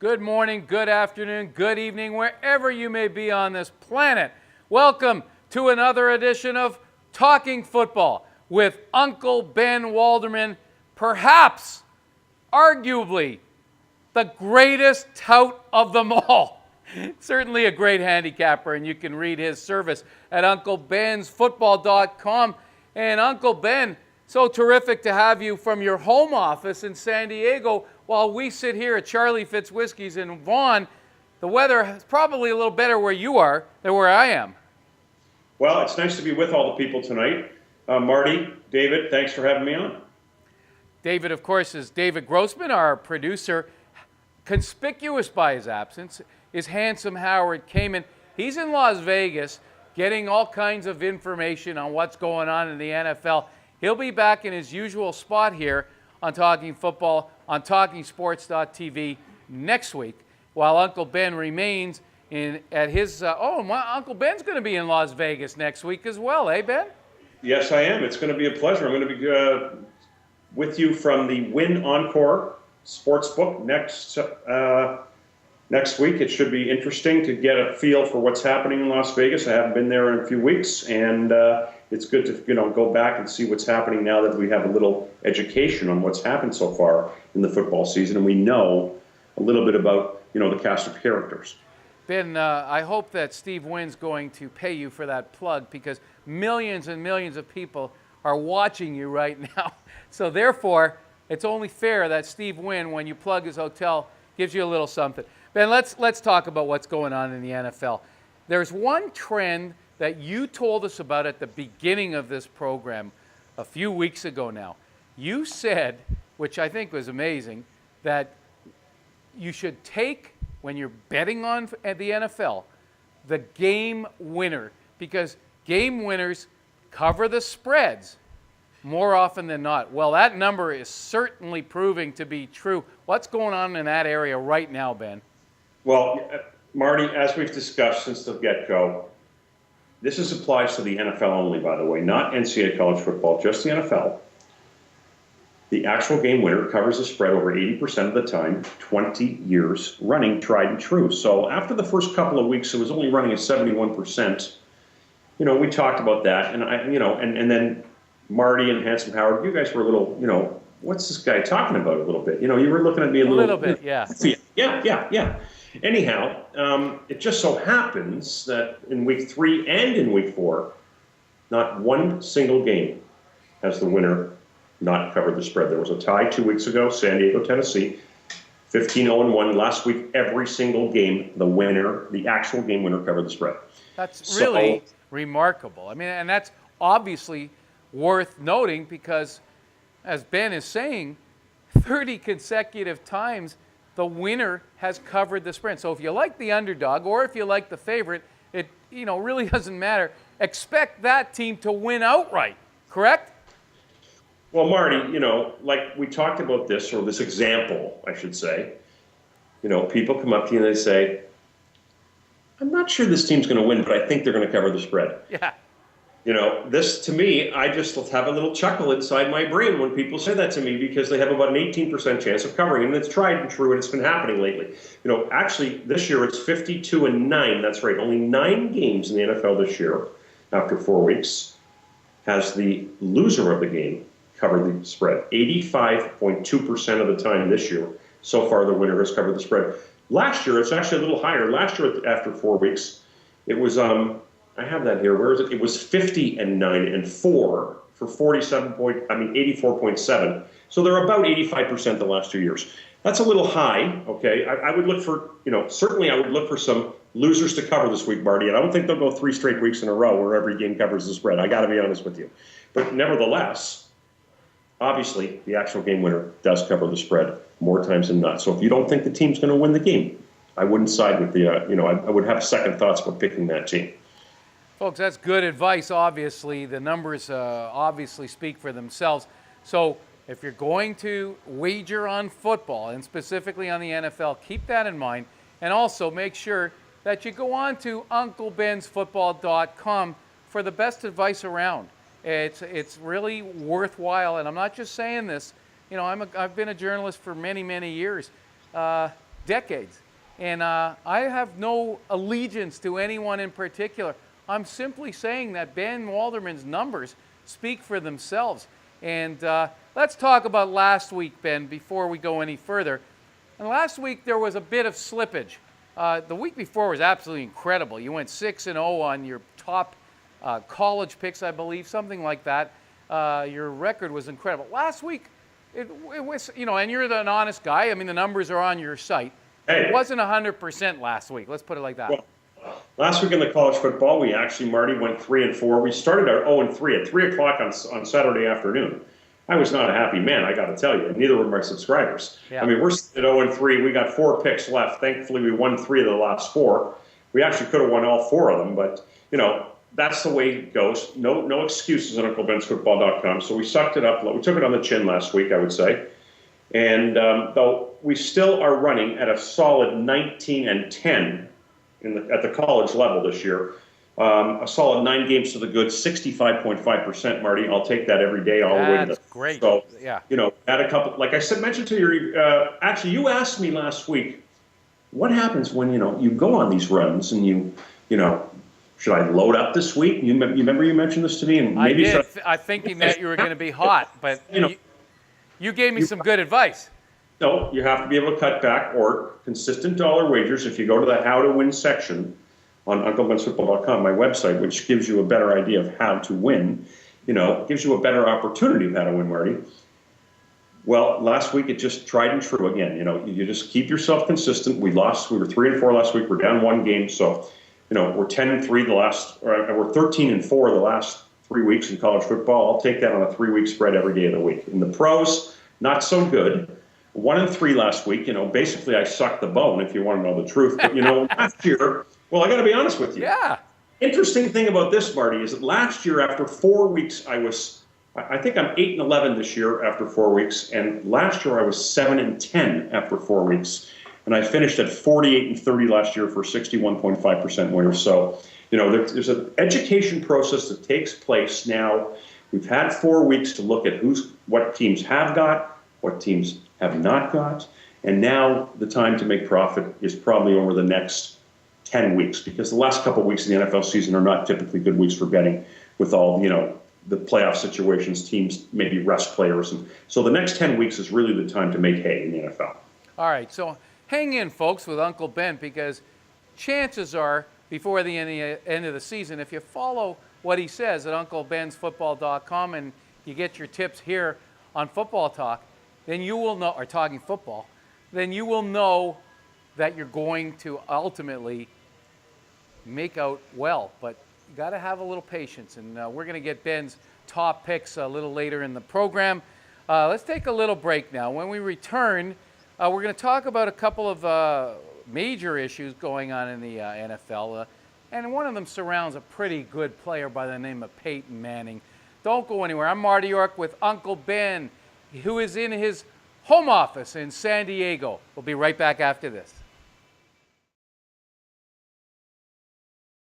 good morning, good afternoon, good evening, wherever you may be on this planet. Welcome to another edition of Talking Football with Uncle Ben Walderman, perhaps, arguably, the greatest tout of them all. Certainly a great handicapper, and you can read his service at UncleBen'sFootball.com. And Uncle Ben, so terrific to have you from your home office in San Diego while we sit here at Charlie Fitz Whiskey's in Vaughan. The weather is probably a little better where you are than where I am. Well, it's nice to be with all the people tonight. Marty, David, thanks for having me on. David, of course, is David Grossman, our producer. Conspicuous by his absence is handsome Howard Kamen. He's in Las Vegas getting all kinds of information on what's going on in the NFL. He'll be back in his usual spot here on Talking Football on TalkingSports.tv next week, while Uncle Ben remains at his. Uncle Ben's going to be in Las Vegas next week as well, eh, Ben? Yes, I am. It's going to be a pleasure. I'm going to be with you from the Win Encore Sportsbook next week. It should be interesting to get a feel for what's happening in Las Vegas. I haven't been there in a few weeks, and it's good to go back and see what's happening now that we have a little education on what's happened so far in the football season, and we know a little bit about the cast of characters. Ben, I hope that Steve Wynn's going to pay you for that plug, because millions and millions of people are watching you right now. So therefore, it's only fair that Steve Wynn, when you plug his hotel, gives you a little something. Ben, let's talk about what's going on in the NFL. There's one trend that you told us about at the beginning of this program a few weeks ago now. You said, which I think was amazing, that you should take, when you're betting on the NFL, the game winner, because game winners cover the spreads more often than not. Well, that number is certainly proving to be true. What's going on in that area right now, Ben? Well, Marty, as we've discussed since the get-go, this applies to the NFL only, by the way, not NCAA college football, just the NFL. The actual game winner covers the spread over 80% of the time, 20 years running, tried and true. So after the first couple of weeks, it was only running at 71%. We talked about that, and and then Marty and Handsome Howard, you guys were a little, what's this guy talking about a little bit? You were looking at me a little bit, yeah. Yeah. Anyhow, it just so happens that in week 3 and in week 4, not one single game has the winner not covered the spread. There was a tie 2 weeks ago, San Diego, Tennessee, 15-0-1. Last week, every single game, the actual game winner covered the spread. That's really remarkable. I mean, and that's obviously worth noting because, as Ben is saying, 30 consecutive times the winner has covered the spread. So if you like the underdog or if you like the favorite, it really doesn't matter. Expect that team to win outright, correct? Well, Marty, like we talked about this, or this example, I should say, people come up to you and they say, I'm not sure this team's going to win, but I think they're going to cover the spread. Yeah. This, to me, I just have a little chuckle inside my brain when people say that to me, because they have about an 18% chance of covering, and it's tried and true, and it's been happening lately. Actually, this year it's 52-9. That's right. Only 9 games in the NFL this year, after 4 weeks, has the loser of the game covered the spread. 85.2% of the time this year, so far, the winner has covered the spread. Last year, it's actually a little higher. Last year, after 4 weeks, it was I have that here. Where is it? It was 50-9 and 4 for 84.7. So they're about 85% the last 2 years. That's a little high. Okay, I would look for certainly I would look for some losers to cover this week, Marty. And I don't think they'll go 3 straight weeks in a row where every game covers the spread. I got to be honest with you. But nevertheless, obviously the actual game winner does cover the spread more times than not. So if you don't think the team's going to win the game, I wouldn't side with the I would have second thoughts about picking that team. Folks, that's good advice, obviously. The numbers obviously speak for themselves. So if you're going to wager on football, and specifically on the NFL, keep that in mind. And also make sure that you go on to UncleBen'sFootball.com for the best advice around. It's really worthwhile, and I'm not just saying this. I've been a journalist for many, many years. decades. And I have no allegiance to anyone in particular. I'm simply saying that Ben Walderman's numbers speak for themselves. And let's talk about last week, Ben, before we go any further. And last week there was a bit of slippage. The week before was absolutely incredible. You went 6-0 on your top college picks, I believe, something like that. Your record was incredible. Last week, it was, and you're an honest guy. I mean, the numbers are on your site. Hey. It wasn't 100% last week. Let's put it like that. Well, last week in the college football, we actually, Marty, went 3-4. We started our 0-3 at 3 o'clock on Saturday afternoon. I was not a happy man, I got to tell you. Neither were my subscribers. Yeah. I mean, we're at 0-3. We got 4 picks left. Thankfully, we won 3 of the last 4. We actually could have won all 4 of them, but, that's the way it goes. No excuses on UncleBen'sFootball.com. So we sucked it up. We took it on the chin last week, I would say. And though we still are running at a solid 19-10 at the college level this year, a solid 9 games to the good, 65.5%, Marty. I'll take that every day, all the way to the. That's great. So, yeah. Had a couple, like I said, mentioned to you, actually, you asked me last week, what happens when, you go on these runs and you should I load up this week? You remember you mentioned this to me? And maybe I did. I thinking that you were going to be hot, but you gave me some good advice. No, you have to be able to cut back or consistent dollar wagers. If you go to the How to Win section on UncleBen'sFootball.com, my website, which gives you a better idea of how to win, gives you a better opportunity of how to win, Marty. Well, last week it just tried and true again. You just keep yourself consistent. We lost. We were 3-4 last week. We're down 1 game, so. We're 10-3 we're 13-4 the last 3 weeks in college football. I'll take that on a 3-week spread every day of the week. In the pros, not so good. 1-3 last week. Basically I sucked the bone if you want to know the truth. But last year, well, I got to be honest with you. Yeah. Interesting thing about this, Marty, is that last year after 4 weeks, I think I'm 8-11 this year after 4 weeks, and last year I was 7-10 after 4 weeks. And I finished at 48-30 last year for 61.5% winner. So, there's an education process that takes place now. We've had 4 weeks to look at what teams have got, what teams have not got. And now the time to make profit is probably over the next 10 weeks, because the last couple of weeks of the NFL season are not typically good weeks for betting with all, the playoff situations, teams maybe rest players. And so the next 10 weeks is really the time to make hay in the NFL. All right, so hang in, folks, with Uncle Ben, because chances are, before the end of the season, if you follow what he says at UncleBen'sFootball.com and you get your tips here on Football Talk, then you will know, or Talking Football, then you will know that you're going to ultimately make out well. But you got to have a little patience, and we're going to get Ben's top picks a little later in the program. Let's take a little break now. When we return, we're going to talk about a couple of major issues going on in the NFL, and one of them surrounds a pretty good player by the name of Peyton Manning. Don't go anywhere. I'm Marty York with Uncle Ben, who is in his home office in San Diego. We'll be right back after this.